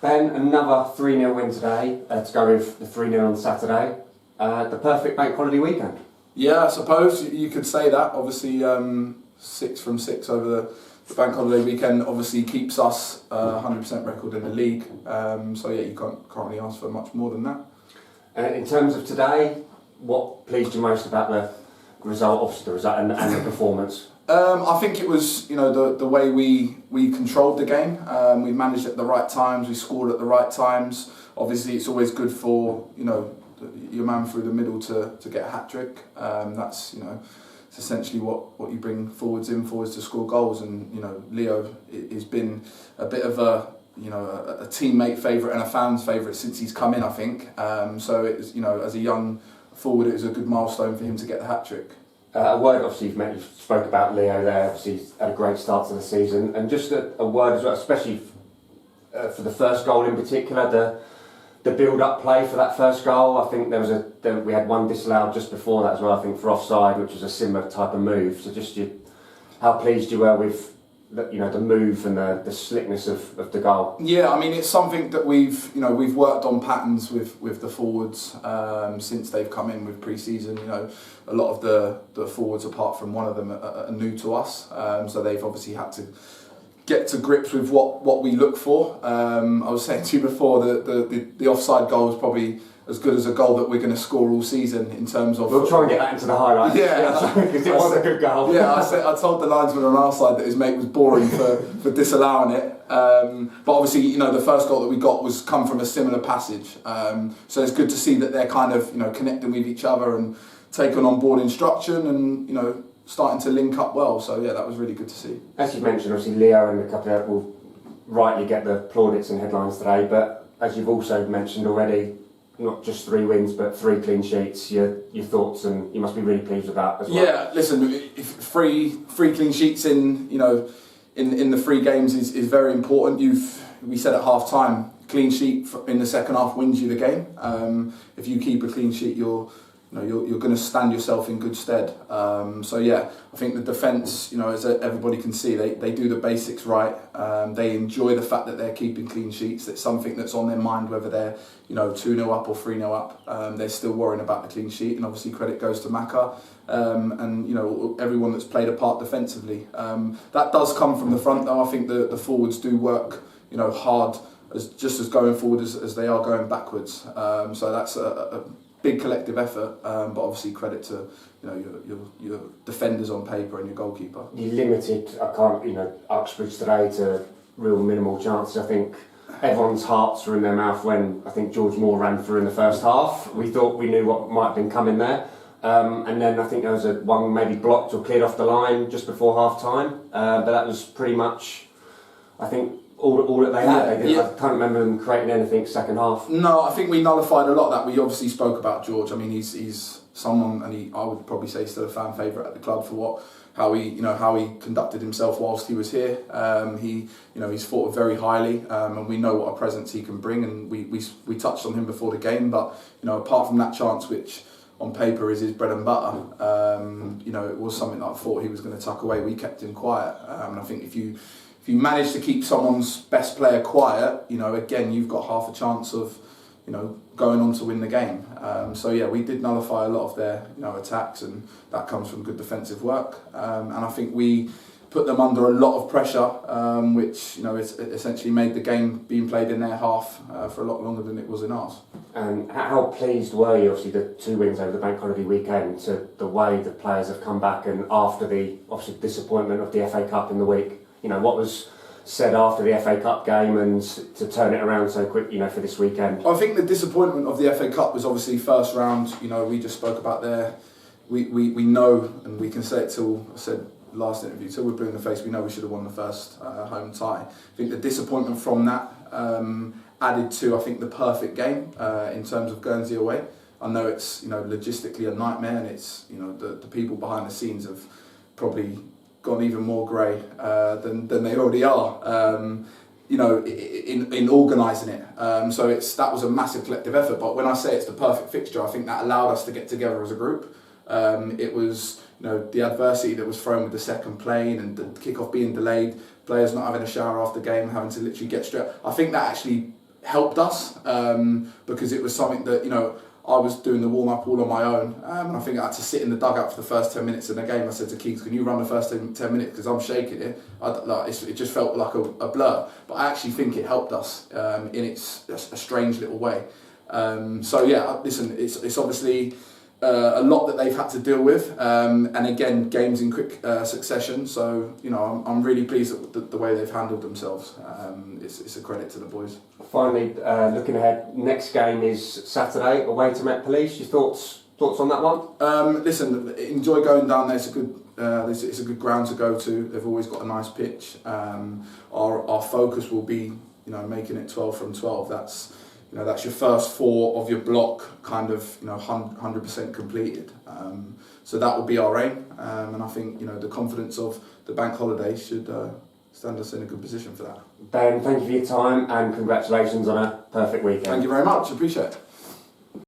Ben, another 3-0 win today to go with the 3-0 on Saturday. The perfect bank holiday weekend. Yeah, I suppose you could say that. Obviously, 6 from 6 over the bank holiday weekend obviously keeps us 100% record in the league. So yeah, you can't really ask for much more than that. In terms of today, what pleased you most about the result? Obviously, the result and the performance. I think it was, the way we controlled the game. We managed at the right times. We scored at the right times. Obviously, it's always good for your man through the middle to get a hat trick. That's it's essentially what you bring forwards to score goals. And Leo has been a bit of a teammate favourite and a fan's favourite since he's come in. I think so. It was, as a young forward, it was a good milestone for him to get the hat trick. A word, obviously, you spoke about Leo there. Obviously, he's had a great start to the season, and just a word as well, especially for the first goal in particular, the build-up play for that first goal. I think we had one disallowed just before that as well. I think for offside, which was a similar type of move. So just how pleased you were with the move and the slickness of the goal. Yeah, I mean, it's something that we've worked on patterns with the forwards since they've come in with pre-season. A lot of the forwards, apart from one of them, are new to us, so they've obviously had to get to grips with what we look for. I was saying to you before that the offside goal is probably as good as a goal that we're going to score all season in terms of... We'll try and get that into the highlights. Yeah. Because it was a good goal. Yeah, I told the linesman on our side that his mate was boring for disallowing it. But obviously, the first goal that we got was come from a similar passage. So it's good to see that they're kind of, connecting with each other and taking on board instruction and, starting to link up well. So yeah, that was really good to see. As you've mentioned, obviously Leo and a couple of will rightly get the plaudits and headlines today, but as you've also mentioned already, not just 3 wins, but 3 clean sheets. Your thoughts, and you must be really pleased with that as well. Yeah, listen, if three clean sheets in the 3 games is very important. We said at half time, clean sheet in the second half wins you the game. If you keep a clean sheet, you're going to stand yourself in good stead. So yeah, I think the defence, as everybody can see, they do the basics right. They enjoy the fact that they're keeping clean sheets. It's something that's on their mind, whether they're 2-0 up or 3-0 up. They're still worrying about the clean sheet, and obviously credit goes to Maka and everyone that's played a part defensively. That does come from the front, though. I think the forwards do work hard, just as going forward as they are going backwards. So that's a big collective effort, but obviously credit to your defenders on paper and your goalkeeper. You limited Uxbridge today to real minimal chances. I think everyone's hearts were in their mouth when I think George Moore ran through in the first half. We thought we knew what might have been coming there, and then I think there was one maybe blocked or cleared off the line just before half time, but that was pretty much, I think, all that they had. I can't remember them creating anything second half. No, I think we nullified a lot of that. We obviously spoke about George. I mean, he's someone, and I would probably say still a fan favourite at the club for how he conducted himself whilst he was here. He's thought very highly, and we know what a presence he can bring. And we touched on him before the game, but apart from that chance, which on paper is his bread and butter, it was something that I thought he was going to tuck away. We kept him quiet, and I think if you manage to keep someone's best player quiet, again, you've got half a chance of, going on to win the game. So yeah, we did nullify a lot of their, attacks, and that comes from good defensive work. And I think we put them under a lot of pressure, which, it essentially made the game being played in their half for a lot longer than it was in ours. And how pleased were you, obviously, the 2 wins over the bank holiday weekend, to the way the players have come back, and after the obviously disappointment of the FA Cup in the week? What was said after the FA Cup game, and to turn it around so quick, for this weekend? I think the disappointment of the FA Cup was obviously first round. We just spoke about there. We know, and we can say it till I said last interview, till we're blue in the face, we know we should have won the first home tie. I think the disappointment from that added to, I think, the perfect game in terms of Guernsey away. I know it's logistically a nightmare, and it's the people behind the scenes have probably gone even more grey than they already are, in organising it. So that was a massive collective effort. But when I say it's the perfect fixture, I think that allowed us to get together as a group. It was the adversity that was thrown with the second plane and the kick-off being delayed, players not having a shower after game, having to literally get straight. I think that actually helped us because it was something that, you know, I was doing the warm-up all on my own, and I think I had to sit in the dugout for the first 10 minutes of the game. I said to Keeks, can you run the first 10 minutes, because I'm shaking it. It just felt like a blur, but I actually think it helped us in a strange little way. So yeah, listen, it's obviously a lot that they've had to deal with, and again, games in quick succession. So, you know, I'm really pleased with the way they've handled themselves. It's a credit to the boys. Finally, Looking ahead, next game is Saturday away to Met Police. Your thoughts on that one? Listen, enjoy going down there. It's a good ground to go to. They've always got a nice pitch. Our focus will be, you know, making it 12 from 12. That's your first 4 of your block, kind of, you know, 100% completed. So that will be our aim, and I think, you know, the confidence of the bank holiday should stand us in a good position for that. Ben, thank you for your time and congratulations on a perfect weekend. Thank you very much, appreciate it.